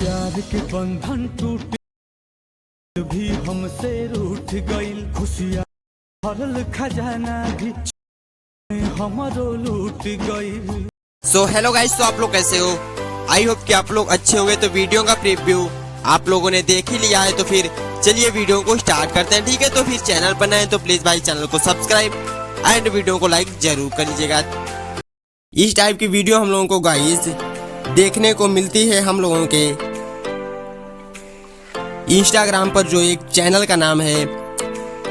प्यार के बंधन टूट भी हमसे रूठ गईल, खुशियाँ भरल खजाना भी हमरो लूट गईल। सो हेलो गाइस, तो आप लोग कैसे हो? आई होप कि आप लोग अच्छे होंगे। तो वीडियो का प्रीव्यू आप लोगों ने देख ही लिया है, तो फिर चलिए वीडियो को स्टार्ट करते हैं। ठीक है, तो फिर चैनल पर नए हैं तो प्लीज भाई चैनल को सब्सक्राइब एंड वीडियो को लाइक जरूर कर लीजिएगा। इस टाइप की वीडियो हम लोगों को गाइस देखने को मिलती है हम लोगों के इंस्टाग्राम पर, जो एक चैनल का नाम है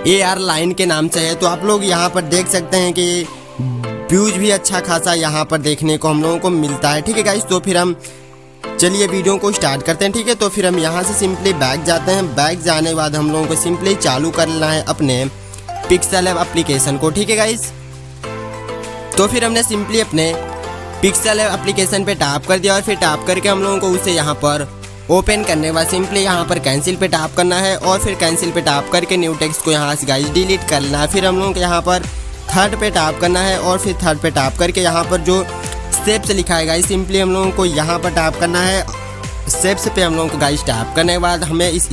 AR लाइन के नाम से है। तो आप लोग यहाँ पर देख सकते हैं कि व्यूज भी अच्छा खासा यहाँ पर देखने को हम लोगों को मिलता है। ठीक है गाइस, तो फिर हम चलिए वीडियो को स्टार्ट करते हैं। ठीक है, तो फिर हम यहाँ से सिंपली बैक जाते हैं। बैक जाने के बाद हम लोगों को सिंपली चालू करना है अपने पिक्सेल ऐप एप्लीकेशन को। ठीक है गाइस, तो फिर हमने सिंपली अपने पिक्सेल ऐप एप्लीकेशन पे टैप कर दिया और फिर टैप करके हम लोगों को उसे यहाँ पर ओपन करने के बाद सिंपली यहाँ पर कैंसिल पे टैप करना है और फिर कैंसिल पे टैप करके न्यू टेक्स्ट को यहाँ से गाइस डिलीट करना है। फिर हम लोगों को यहाँ पर थर्ड पे टैप करना है और फिर थर्ड पे टैप करके यहाँ पर जो स्टेप्स लिखा है गाइस सिंपली हम लोगों को यहाँ पर टैप करना है। स्टेप्स पे हम लोगों को गाइस टैप करने के बाद हमें इस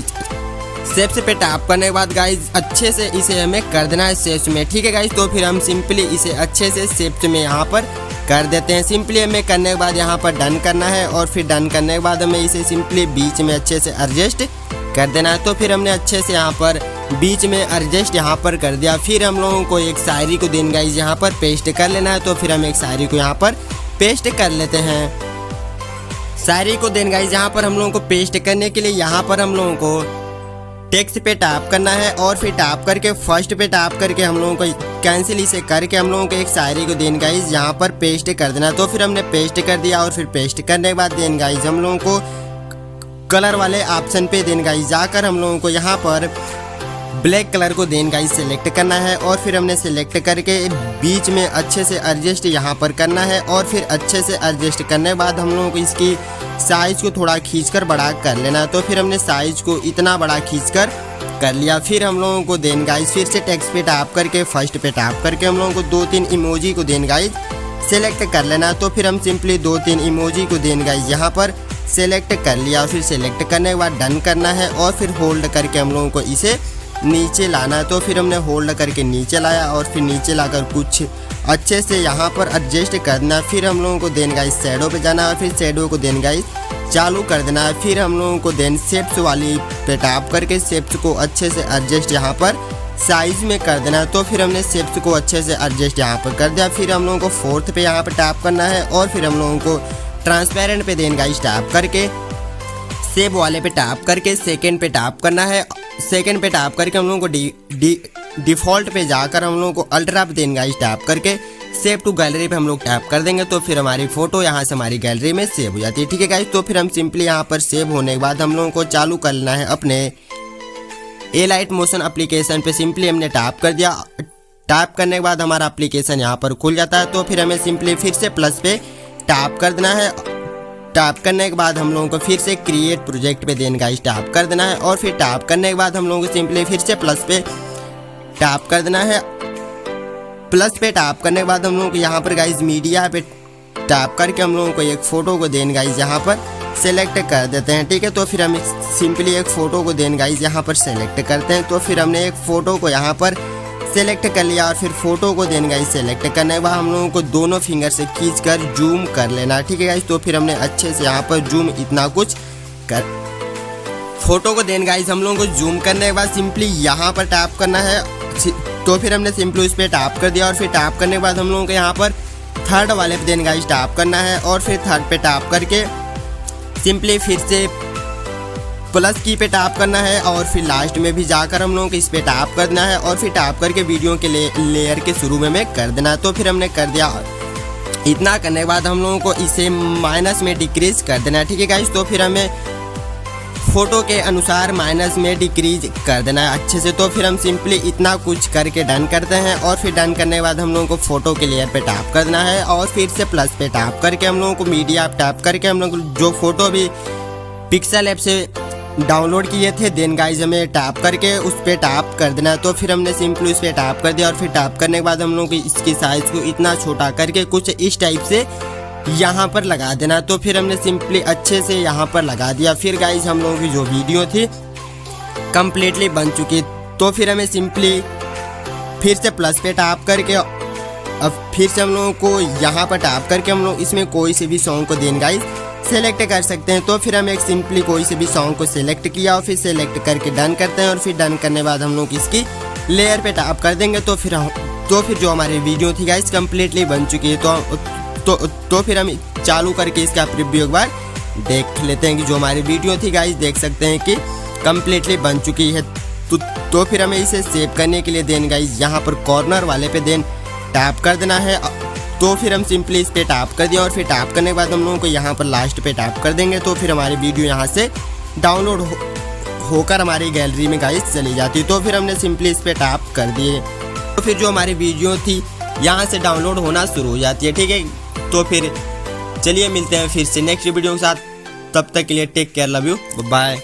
स्टेप्स पे टैप करने के बाद गाइस अच्छे से इसे हमें कर देना है शेप्स में। ठीक है गाइस, तो फिर हम सिंपली इसे अच्छे से शेप्स में यहाँ पर कर देते हैं। सिंपली हमें करने के बाद यहाँ पर डन करना है और फिर डन करने के बाद हमें इसे सिंपली बीच में अच्छे से एडजस्ट कर देना है। तो फिर हमने अच्छे से यहाँ पर बीच में एडजस्ट यहाँ पर कर दिया। फिर हम लोगों को एक शायरी को देन गाइस यहाँ पर पेस्ट कर लेना है। तो फिर हम एक शायरी को यहाँ पर पेस्ट कर लेते हैं। शायरी को देन गाइस यहाँ पर हम लोगों को पेस्ट करने के लिए यहाँ पर हम लोगों को टेक्स्ट पे टैप करना है और फिर टैप करके फर्स्ट पे टैप करके हम लोगों को कैंसिल इसे करके हम लोगों को एक शायरी को देन गाइस यहाँ पर पेस्ट कर देना। तो फिर हमने पेस्ट कर दिया और फिर पेस्ट करने के बाद देन गाइस हम लोगों को कलर वाले ऑप्शन पे देन गाइस जाकर हम लोगों को यहाँ पर ब्लैक कलर को देन गाइस सेलेक्ट करना है और फिर हमने सेलेक्ट करके बीच में अच्छे से एडजस्ट यहाँ पर करना है और फिर अच्छे से एडजस्ट करने के बाद हम लोगों को इसकी साइज को थोड़ा खींचकर बड़ा कर लेना है। तो फिर हमने साइज को इतना बड़ा खींचकर कर लिया। फिर हम लोगों को देन गाइस फिर से टेक्स्ट पे टैप करके फर्स्ट पे टैप करके हम लोगों को 2-3 इमोजी को देन गाइस सेलेक्ट कर लेना। तो फिर हम सिंपली 2-3 इमोजी को देन गाइस यहाँ पर सेलेक्ट कर लिया। फिर सेलेक्ट करने के बाद डन करना है और फिर होल्ड करके हम लोगों को इसे नीचे लाना है। तो फिर हमने होल्ड करके नीचे लाया और फिर नीचे लाकर कुछ अच्छे से यहाँ पर एडजस्ट करना। फिर हम लोगों को देन गाइस शैडो पे जाना है और फिर शैडो को देन गाइस चालू कर देना है। फिर हम लोगों को देन शेप्स वाली पे टैप करके शेप्स को अच्छे से एडजस्ट यहाँ पर साइज में कर देना है। तो फिर हमने शेप्स को अच्छे से एडजस्ट यहाँ पर कर दिया। फिर हम लोगों को फोर्थ पे यहाँ पर टैप करना है और फिर हम लोगों को ट्रांसपेरेंट पे देन गाइस टैप करके शेप वाले पे टैप करके सेकेंड पे टैप करना है। सेकेंड पे टैप करके हम लोगों को डिफ़ॉल्ट पे जाकर हम लोगों को अल्ट्रा पे देन गाइस टैप करके सेव टू गैलरी पे हम लोग टैप कर देंगे। तो फिर हमारी फोटो यहाँ से हमारी गैलरी में सेव हो जाती है। ठीक है गाइस, तो फिर हम सिंपली यहाँ पर सेव होने के बाद हम लोगों को चालू करना है अपने एलाइट मोशन एप्लीकेशन पे। सिंपली हमने टैप कर दिया। टैप करने के बाद हमारा एप्लीकेशन यहाँ पर खुल जाता है। तो फिर हमें सिंपली फिर से प्लस पे टैप कर देना है। टैप करने के बाद हम लोगों को फिर से क्रिएट प्रोजेक्ट पे देन गाइस टैप कर देना है और फिर टैप करने के बाद हम लोगों को सिंपली फिर से प्लस पे टैप कर देना है। प्लस पे टैप करने के बाद हम लोगों को यहाँ पर गाइस मीडिया पे टैप करके हम लोगों को एक फ़ोटो को देन गाइस यहाँ पर सेलेक्ट कर देते हैं। ठीक है, तो फिर हम सिंपली एक फ़ोटो को देन गाइस यहाँ पर सेलेक्ट करते हैं। तो फिर हमने एक फ़ोटो को यहाँ पर सेलेक्ट कर लिया और फिर फोटो को देन गाइस सेलेक्ट करने के बाद हम लोगों को दोनों फिंगर से खींचकर जूम कर लेना। ठीक है गाइस, तो फिर हमने अच्छे से यहाँ पर जूम इतना कुछ कर फोटो को देन गाइस हम लोगों को जूम करने के बाद सिंपली यहाँ पर टैप करना है। तो फिर हमने सिंपली उस पर टैप कर दिया और फिर टैप करने के बाद हम लोगों को यहाँ पर थर्ड वाले पे देन गाइस टैप करना है और फिर थर्ड पे टैप करके सिंपली फिर से प्लस की पे टैप करना है और फिर लास्ट में भी जाकर हम लोगों को इस पे टैप करना है और फिर टैप करके वीडियो के लेयर के शुरू में कर देना है। तो फिर हमने कर दिया। इतना करने के बाद हम लोगों को इसे माइनस में डिक्रीज कर देना है। ठीक है गाइस, तो फिर हमें फोटो के अनुसार माइनस में डिक्रीज कर देना है अच्छे से। तो फिर हम सिंपली इतना कुछ करके डन करते हैं और फिर डन करने के बाद हम लोगों को फोटो के लेयर पे टैप कर देना है और फिर से प्लस पे टैप करके हम लोगों को मीडिया टैप करके हम लोग जो फोटो भी पिक्सेल ऐप से डाउनलोड किए थे देन गाइस हमें टैप करके उस पर टैप कर देना है। तो फिर हमने सिंपली उस पर टैप कर दिया और फिर टैप करने के बाद हम लोग इसकी साइज़ को इतना छोटा करके कुछ इस टाइप से यहाँ पर लगा देना। तो फिर हमने सिंपली अच्छे से यहाँ पर लगा दिया। फिर गाइस हम लोगों की जो वीडियो थी कम्प्लीटली बन चुकी। तो फिर हमें सिंपली फिर से प्लस पे टैप करके अब फिर से हम लोगों को यहाँ पर टैप करके हम लोग इसमें कोई से भी सॉन्ग को देन गाइस सेलेक्ट कर सकते हैं। तो फिर हम एक सिंपली कोई से भी सॉन्ग को सिलेक्ट किया और फिर सेलेक्ट करके डन करते हैं। और फिर डन करने बाद हम लोग इसकी लेयर पे टैप कर देंगे। तो फिर जो हमारी वीडियो थी गाइस कम्प्लीटली बन चुकी है। तो फिर हम चालू करके इसका प्रीव्यू एक बार देख लेते हैं कि जो हमारी वीडियो थी गाइस देख सकते हैं कि कम्प्लीटली बन चुकी है। तो फिर हमें इसे सेव करने के लिए देन गाइस यहाँ पर कॉर्नर वाले पे देन टैप कर देना है। तो फिर हम सिंपली इस पे टैप कर दिया और फिर टैप करने के बाद हम लोगों को यहाँ पर लास्ट पे टैप कर देंगे। तो फिर हमारी वीडियो यहाँ से डाउनलोड होकर हमारी गैलरी में गाइस चली जाती है। तो फिर हमने सिंपली इस पे टैप कर दिए। तो फिर जो हमारी वीडियो थी यहाँ से डाउनलोड होना शुरू हो जाती है। ठीक है, तो फिर चलिए मिलते हैं फिर से नेक्स्ट वीडियो के साथ। तब तक के लिए take care, love you, bye.